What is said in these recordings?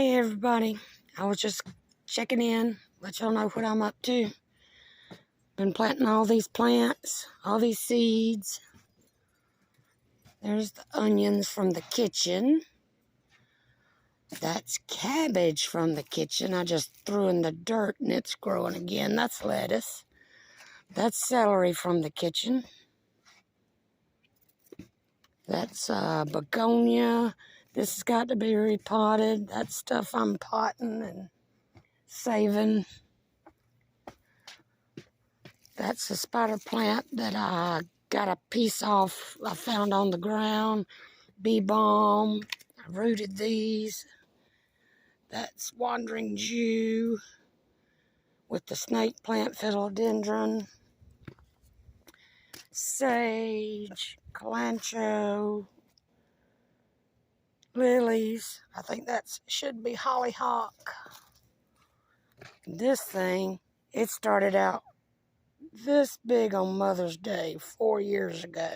Hey everybody, I was just checking in, let y'all know what I'm up to. Been planting all these plants, all these seeds. There's the onions from the kitchen. That's cabbage from the kitchen. I just threw in the dirt and it's growing again. That's lettuce. That's celery from the kitchen. That's begonia. This has got to be repotted. That's stuff I'm potting and saving. That's a spider plant that I got a piece off I found on the ground. Bee balm. I rooted these. That's wandering Jew with the snake plant philodendron. Sage, calancho, lilies. I think that should be hollyhock. This thing, it started out this big on Mother's Day 4 years ago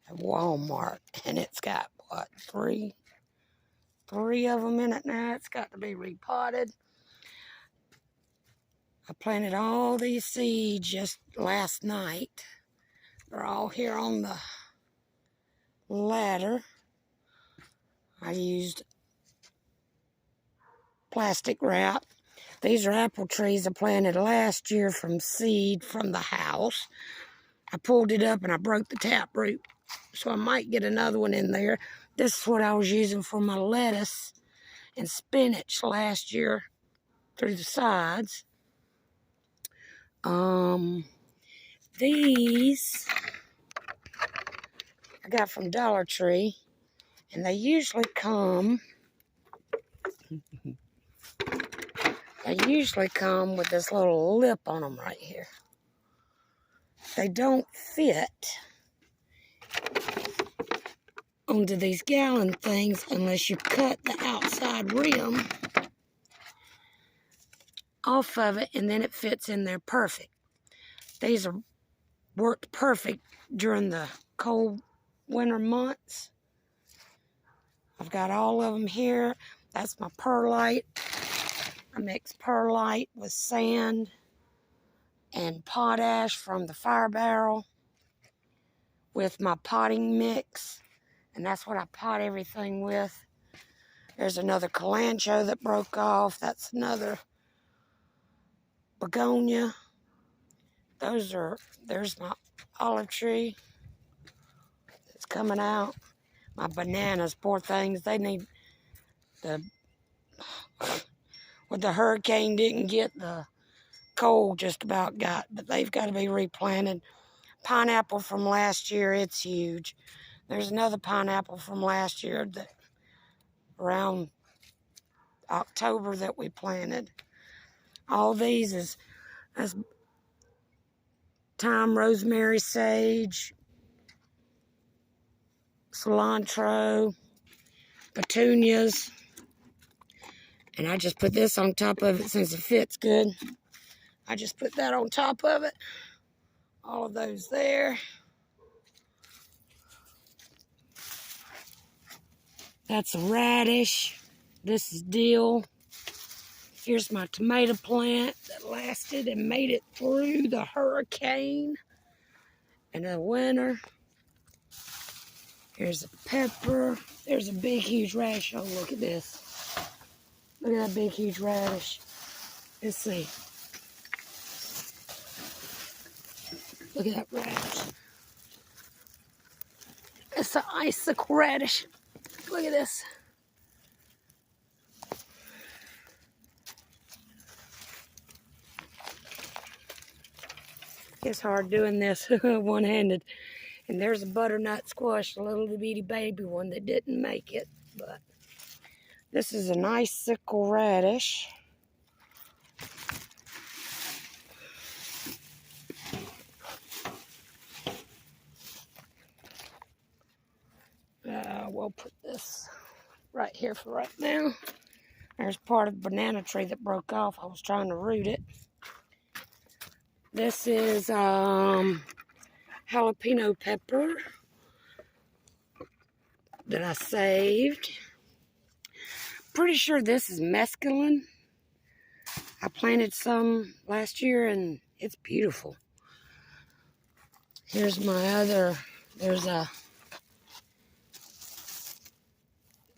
at Walmart, and it's got what, three of them in it now. It's got to be repotted. I planted all these seeds just last night. They're all here on the ladder. I used plastic wrap. These are apple trees I planted last year from seed from the house. I pulled it up and I broke the taproot, so I might get another one in there. This is what I was using for my lettuce and spinach last year through the sides. These I got from Dollar Tree, and they usually come with this little lip on them right here. They don't fit onto these gallon things unless you cut the outside rim off of it, and then it fits in there perfect. These are worked perfect during the cold winter months. I've got all of them here. That's my perlite. I mix perlite with sand and potash from the fire barrel with my potting mix, and that's what I pot everything with. There's another calancho that broke off. That's another begonia. There's my olive tree that's coming out. My bananas, poor things, they need with the hurricane didn't get, the cold just about got, but they've got to be replanted. Pineapple from last year, it's huge. There's another pineapple from last year that around October that we planted. All these is thyme, rosemary, sage, cilantro, petunias. And I just put this on top of it since it fits good. I just put that on top of it. All of those there. That's a radish. This is dill. Here's my tomato plant that lasted and made it through the hurricane and the winter. Here's a pepper. There's a big, huge radish. Oh, look at this. Look at that big, huge radish. Let's see. Look at that radish. It's an icicle radish. Look at this. It's hard doing this one-handed. And there's a butternut squash, a little bitty baby one that didn't make it. But this is an icicle radish. We'll put this right here for right now. There's part of the banana tree that broke off. I was trying to root it. This is jalapeno pepper that I saved. pretty sure this is mescaline. I planted some last year and it's beautiful. Here's my other, there's a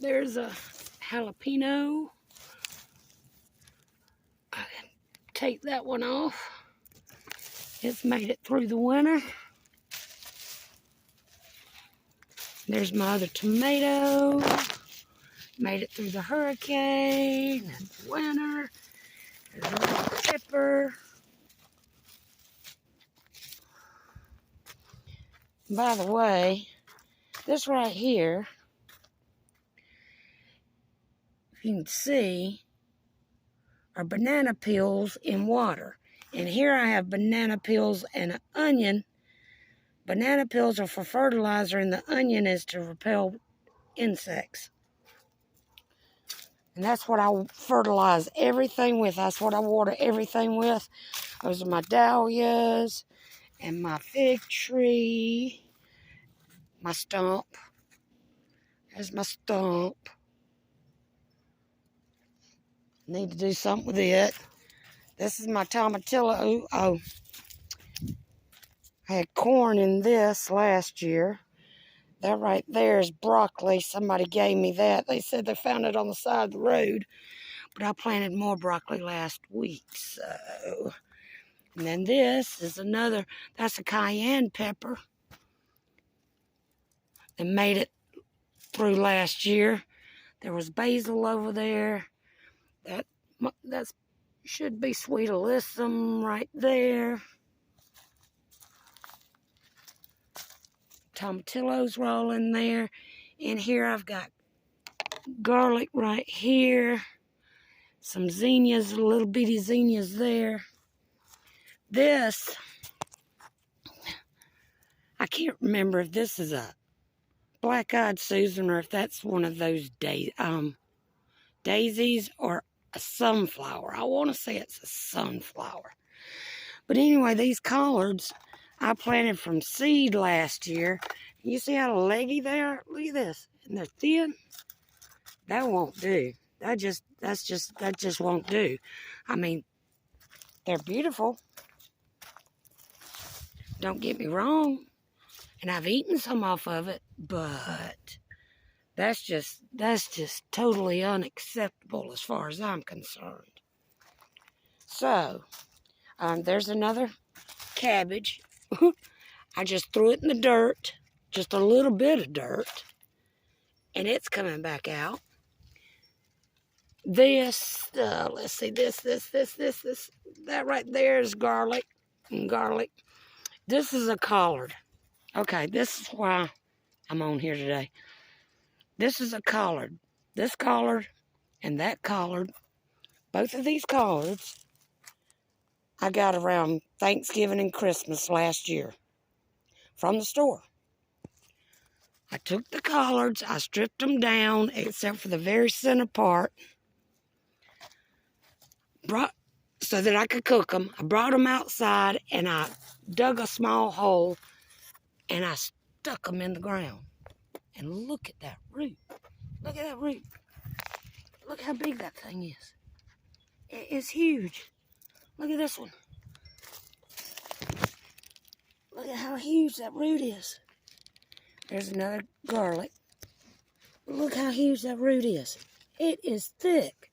jalapeno. I take that one off. It's made it through the winter. There's my other tomato. Made it through the hurricane and the winter. There's a little pepper. By the way, this right here, if you can see, are banana peels in water. And here I have banana peels and an onion. Banana peels are for fertilizer and the onion is to repel insects. And that's what I fertilize everything with. That's what I water everything with. Those are my dahlias and my fig tree. My stump. There's my stump. Need to do something with it. This is my tomatillo. Oh, I had corn in this last year. That right there is broccoli. Somebody gave me that. They said they found it on the side of the road. But I planted more broccoli last week. So, and then this is another, that's a cayenne pepper. They made it through last year. There was basil over there. That's should be sweet alyssum right there. Tomatillos roll in there. In here I've got garlic right here. Some zinnias, little bitty zinnias there. This, I can't remember if this is a black-eyed Susan or if that's one of those daisies or a sunflower. I want to say it's a sunflower. But anyway, these collards I planted from seed last year. You see how leggy they are? Look at this. And they're thin. That won't do. That just won't do. I mean, they're beautiful. Don't get me wrong. And I've eaten some off of it, but that's just totally unacceptable as far as I'm concerned. So, there's another cabbage. I just threw it in the dirt, just a little bit of dirt, and it's coming back out. This, let's see, this, that right there is garlic, and garlic. This is a collard. Okay, this is why I'm on here today. This is a collard. This collard and that collard, both of these collards, I got around Thanksgiving and Christmas last year from the store. I took the collards, I stripped them down except for the very center part, so that I could cook them. I brought them outside and I dug a small hole and I stuck them in the ground. And look at that root. Look at that root. Look how big that thing is. It's huge. Look at this one. Look at how huge that root is. There's another garlic. Look how huge that root is. It is thick.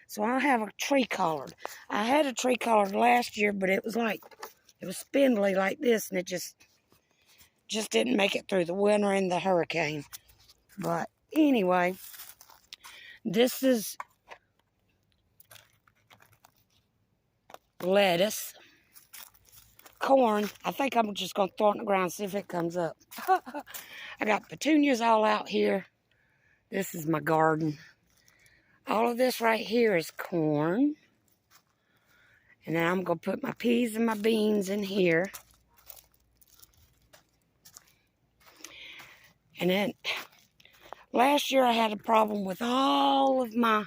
So I have a tree collard. I had a tree collard last year, but it was spindly like this, and it just didn't make it through the winter and the hurricane. But anyway, this is lettuce. Corn. I think I'm just going to throw it in the ground and see if it comes up. I got petunias all out here. This is my garden. All of this right here is corn. And then I'm going to put my peas and my beans in here. And then last year I had a problem with all of my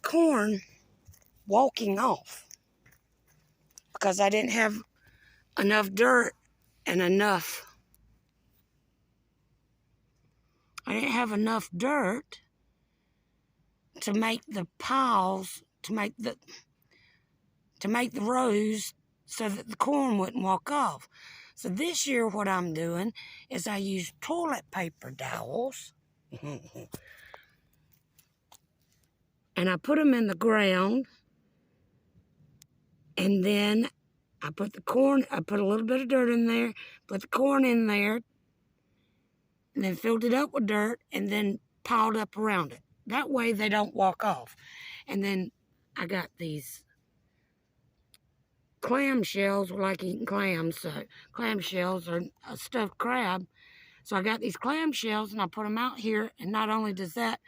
corn walking off, because I didn't have enough dirt and I didn't have enough dirt to make the piles, to make the rows so that the corn wouldn't walk off. So this year what I'm doing is I use toilet paper dowels and I put them in the ground, and then I put the corn, I put a little bit of dirt in there, put the corn in there, and then filled it up with dirt, and then piled up around it. That way they don't walk off. And then I got these clam shells. We like eating clams, so clam shells are a stuffed crab. So I got these clam shells, and I put them out here, and not only does that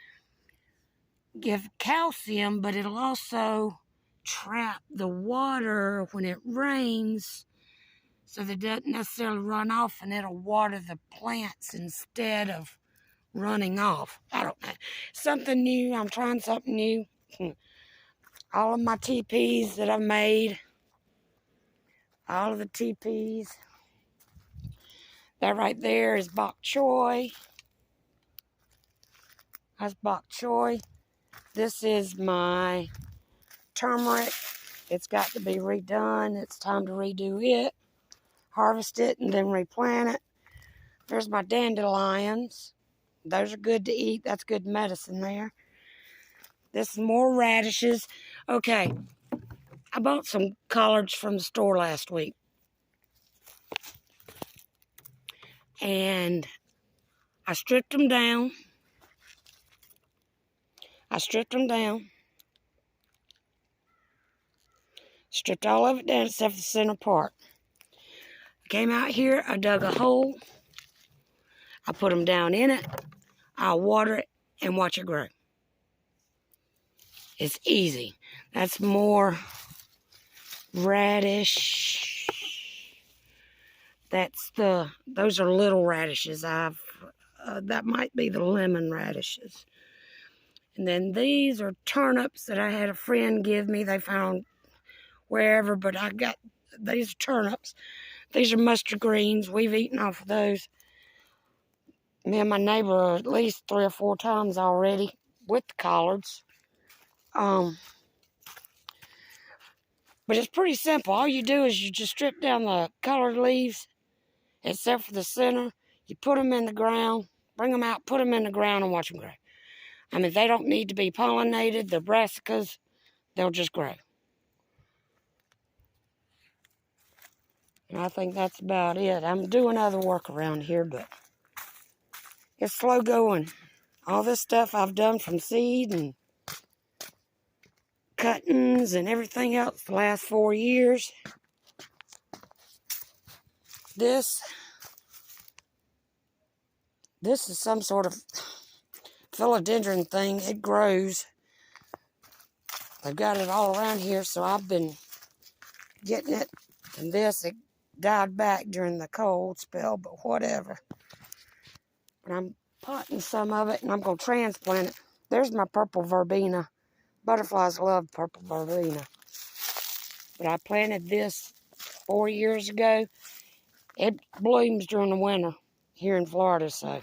give calcium, but it'll also trap the water when it rains, so that it doesn't necessarily run off, and it'll water the plants instead of running off. I don't know. Something new. I'm trying something new. All of my TPs that I've made, all of the TPs. That right there is bok choy. That's bok choy. This is my turmeric. It's got to be redone. It's time to redo it, harvest it, and then replant it. There's my dandelions. Those are good to eat. That's good medicine there. This is more radishes. Okay, I bought some collards from the store last week. And I stripped them down. Stripped all of it down except for the center part. I came out here, I dug a hole. I put them down in it. I water it and watch it grow. It's easy. That's more radish. Those are little radishes. That might be the lemon radishes. And then these are turnips that I had a friend give me. They found wherever, but I got these turnips. These are mustard greens. We've eaten off of those. Me and my neighbor at least 3 or 4 times already with the collards. But it's pretty simple. All you do is you just strip down the collard leaves, except for the center. You put them in the ground, bring them out, put them in the ground, and watch them grow. I mean, they don't need to be pollinated. They're brassicas. They'll just grow. And I think that's about it. I'm doing other work around here, but it's slow going. All this stuff I've done from seed and cuttings and everything else the last 4 years. This is some sort of philodendron thing. It grows. I've got it all around here, so I've been getting it. And it died back during the cold spell, but whatever. And I'm potting some of it, and I'm going to transplant it. There's my purple verbena. Butterflies love purple verbena. But I planted this 4 years ago. It blooms during the winter here in Florida, so.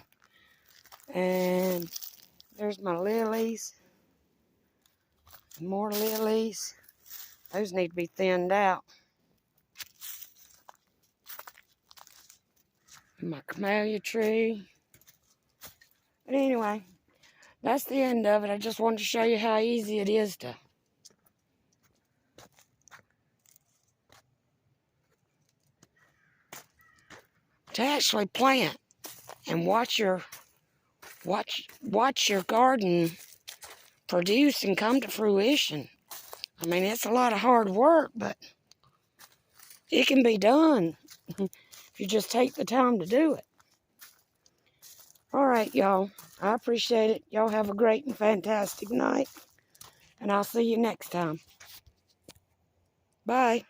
And there's my lilies. More lilies. Those need to be thinned out. And my camellia tree. But anyway, that's the end of it. I just wanted to show you how easy it is to actually plant and watch your garden produce and come to fruition. I mean, it's a lot of hard work, but it can be done if you just take the time to do it. All right, y'all. I appreciate it. Y'all have a great and fantastic night, and I'll see you next time. Bye.